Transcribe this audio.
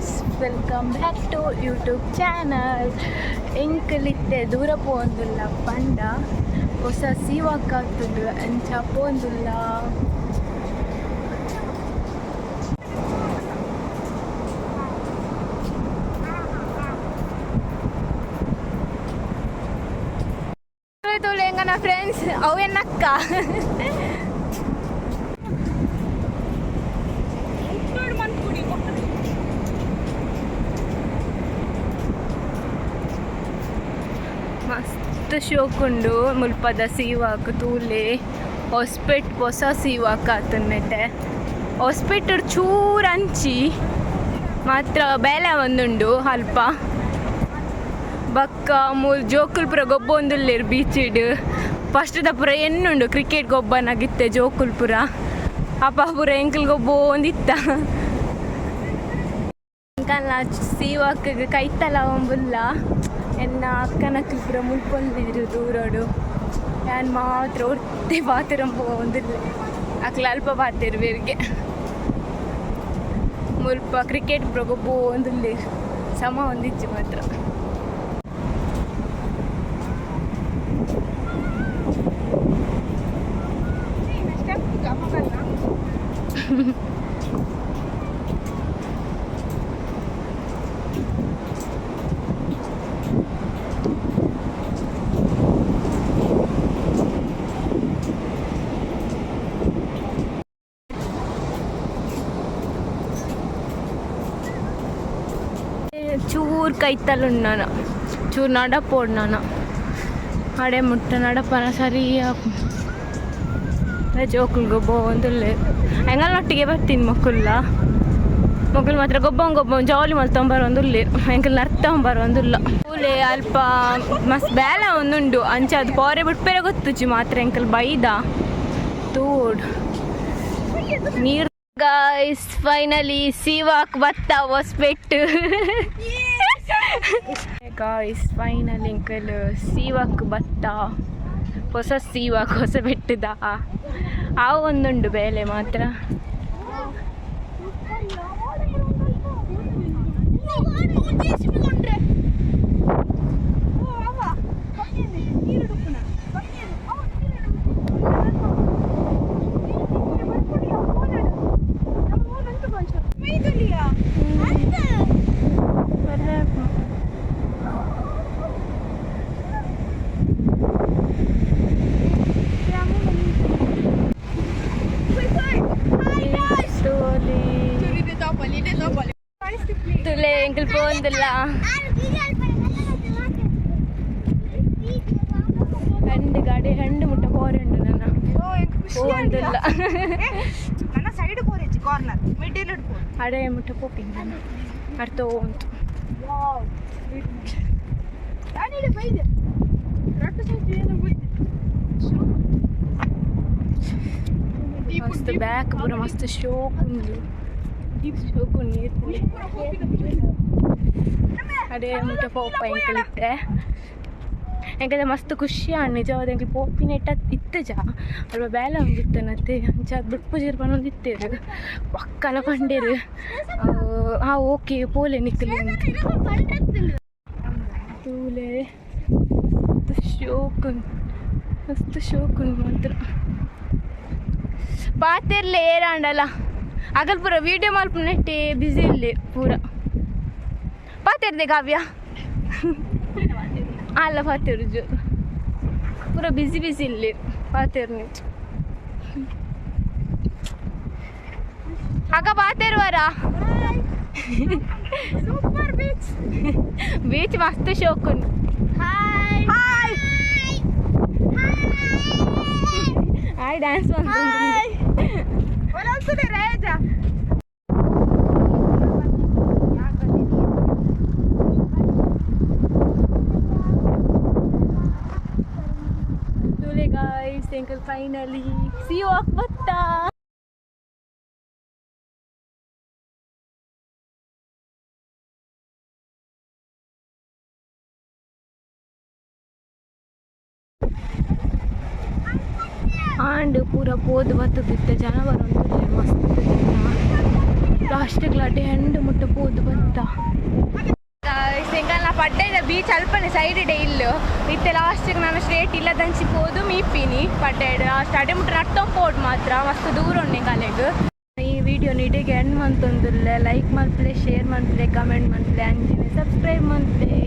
guys, welcome back to YouTube channel. Enkalite dura pondulla panda osa sivakatulu ancha pondulla. Tulu engana friends avenakka. ಮಸ್ತ್ ಶೋಕ್ ಉಂಡು ಮುಲ್ಪದ ಸೀವಾಕ್ ತೂಲೆ ಹೊಸ್ಪೆಟ್ ಹೊಸ ಸೀವಾಕ್ ಆತನ್ನೆಟ್ಟೆ ಹೊಸ್ಪೆಟ್ ಚೂರು ಅಂಚಿ ಮಾತ್ರ ಬೇಲೆ ಒಂದುಂಡು ಅಲ್ಪ ಬಕ್ಕ ಮೂರು ಜೋಕುಲ್ಪುರ ಗೊಬ್ಬ ಒಂದುಲ್ಲೇರು ಬೀಚಿಡ್ ಫಸ್ಟ್ ಪುರ ಎನ್ನುಂಡು ಕ್ರಿಕೆಟ್ ಗೊಬ್ಬನಾಗಿತ್ತೆ ಜೋಕುಲ್ಪುರ ಅಪ್ಪ ಪುರ ಎಂಕಲ್ ಗೊಬ್ಬ ಒಂದಿತ್ತ ಅಂಕಲ್ನ ಸೀವಾಕ್ ಕೈತಲ ಒಂಬುಲ್ಲ ಎನ್ನ ಅಕ್ಕನಕ್ಕಲ್ ಪುರ ಮುಲ್ಪೊಂದಿರು ದೂರೋಡು ನಾನು ಮಾತ್ರ ಒಟ್ಟೆ ಬಾತಿರಂಬ ಒಂದಿಲ್ಲ ಅಕ್ಲ ಅಲ್ಪ ಬಾತಿರ್ವೇರಿಗೆ ಮುಲ್ಪ ಕ್ರಿಕೆಟ್ ಪುರ ಗೊಬ್ಬ ಒಂದಿಲ್ಲ ಸಮ ಒಂದಿಚ್ಚು ಮಾತ್ರ ಚೂರು ಕೈತಲ್ಲುಂಡು ಚೂರು ನಡಪೋಡು ನಾನು ಅಡೆ ಮುಟ್ಟ ನಡಪನ ಸರಿಯ ಜೋಕುಲ್ ಗೊಬ್ಬ ಒಂದುಲ್ಲೆ ಹೆಂಗಲ್ಲೊಟ್ಟಿಗೆ ಬರ್ತೀನಿ ಮಕ್ಕಳು ಮಾತ್ರ ಗೊಬ್ಬ ಜಾಲಿ ಮಲ್ತೊಂಬರು ಒಂದುಲ್ಲೆ ಹೆಂಗಲ್ ನರ್ತೊಂಬರು ಒಂದುಲ್ಲ ಕೂಲೆ ಅಲ್ಪ ಮಸ್ತ್ ಬೇಲೆ ಒಂದುಂಡು ಅಂಚೆ ಅದು ಪೋರೆ ಬಿಟ್ಪೇರೆ ಗೊತ್ತುಚ್ಚಿ ಮಾತ್ರ ಹೆಂಕಲ್ ಬೈದ ತೋಡ್ ನೀರು ಗಾಯ್ಸ್ ಫೈನಲಿ ಸೀವಾಕ್ ಬತ್ತ ಹೊಸ್ಪೆಟ್ಟು ಗಾಯ್ಸ್ ಫೈನಲಿ ಎಂಕಲ್ ಸೀವಾಕ್ ಬತ್ತ ಹೊಸ ಸೀವಾಕ್ ಹೊಸಬೆಟ್ಟದ ಆ ಒಂದುಂಡು ಬೇಲೆ ಮಾತ್ರ ತುಲೆ ಎಂಕಲ್ ಪೋಂದಿಲ್ಲ രണ്ട് ಗಾಡಿ രണ്ട് ಮುಟ್ಟ പോരുണ്ട് ನನ್ನ പോಂದಿಲ್ಲ ನನ್ನ ಸೈಡ್ പോരെಚ್ಚಿ ಕಾರ್ನರ್ ಮಿಡ್ಲ್ ಇಡ್ ಪೋ ಅಡೆ ಮುಟ್ಟ ಪೋಪಿಂಗ್ ಅರ್ಥ ಉಂಟು ವಾವ್ ನಾನಿಡೆ ಬೈದೆ ರಟ್ಟ ಸೈಡ್ ಏನು ಬೈದೆ ಮಸ್ತ್ ಬ್ಯಾಕ್ ಪೂರ ಮಸ್ತ್ ಶೋಕ್ ಉಂಡು ಶೋಕ್ ಉಂಡು ಅಡೆ ಮುಟ್ಟ ಪೋಪ ಎಂಕಲಿತ್ತೆ ಎಂಕದ ಮಸ್ತ್ ಖುಷಿ ನಿಜವಾದ ಎಂಕಲ್ ಪೋಪಿನ ಇತ್ತು ಜಾ ಅಲ್ವ ಬೇಲೆ ಒಂದಿತ್ತನತ್ತೆ ಅದು ಬಿಟ್ಟು ಜೀರ್ಬನ್ ಇತ್ತೇರು ಪಕ್ಕಲ ಪಂಡೇರು ಓಕೆ ಪೋಲೆ ನಿಕ್ಕಲಿ ತೂಲೆ ಮಸ್ತ್ ಶೋಕ್ ಮಾತ್ರ ಪಾತಿರ್ಲೆ ಏರಾಂಡಲ್ಲ ಆಗಲ್ ಪೂರ ವೀಡಿಯೋ ಮಾಲ್ಪ ನೆಟ್ಟೆ ಬ್ಯುಸಿ ಇಲ್ಲೇ ಪೂರ ಪಾತಿರ್ದೆ ಕಾವ್ಯ ಅಲ್ಲ ಪಾತಿರ್ಜು ಪೂರ ಬಿಸಿ ಇಲ್ಲಿ ಪಾತಿರ್ನಿ ಅಕ್ಕ ಪಾತಿರ್ವಾರ ಸೂಪರ್ ಬೀಚ್ ಮಸ್ತ್ ಶೋಕುನ್ ಹಾಯ್ ಡ್ಯಾನ್ಸ್ ರೇಜಾ guys, uncle finally see you off batta and pura pod battaditte jana barondu mast ಲಾಸ್ಟಿಗೆ ಲಾಟಿ ಹೆಂಡು ಮುಟ್ಟ ಪೋದು ಬತ್ತ ಎಂಕಲ್ನ ಪಡ್ಡೆದ ಬೀಚ್ ಅಲ್ಪನೆ ಸೈಡ್ ಇಡೆ ಇಲ್ಲು ಇತ್ತೆ ಲಾಸ್ಟಿಗೆ ನಾನು ಸ್ಟ್ರೇಟ್ ಇಲ್ಲ ದಂಚಿ ಪೋದು ಮೀಪಿನಿ ಪಡ್ಡೆಡ್ ಲಾಸ್ಟ್ ಅಡೆ ಮುಟ್ಟ ನಟ್ಟೋ ಪೋಡ್ ಮಾತ್ರ ಮಸ್ತ್ ದೂರ ಉಂಡೆ ಕಾಲೆಗ್ ಈ ವಿಡಿಯೋ ನಿಡಿಗೆ ಎಂಡ್ ಮಂತೊಂದುಲ್ಲೆ ಲೈಕ್ ಮಲ್ಪಲೆ ಶೇರ್ ಮಲ್ಪಲೆ ಕಮೆಂಟ್ ಮಲ್ಪಲೆ ಅಂಜಿನಿ ಸಬ್ಸ್ಕ್ರೈಬ್ ಮಲ್ಪಲೆ.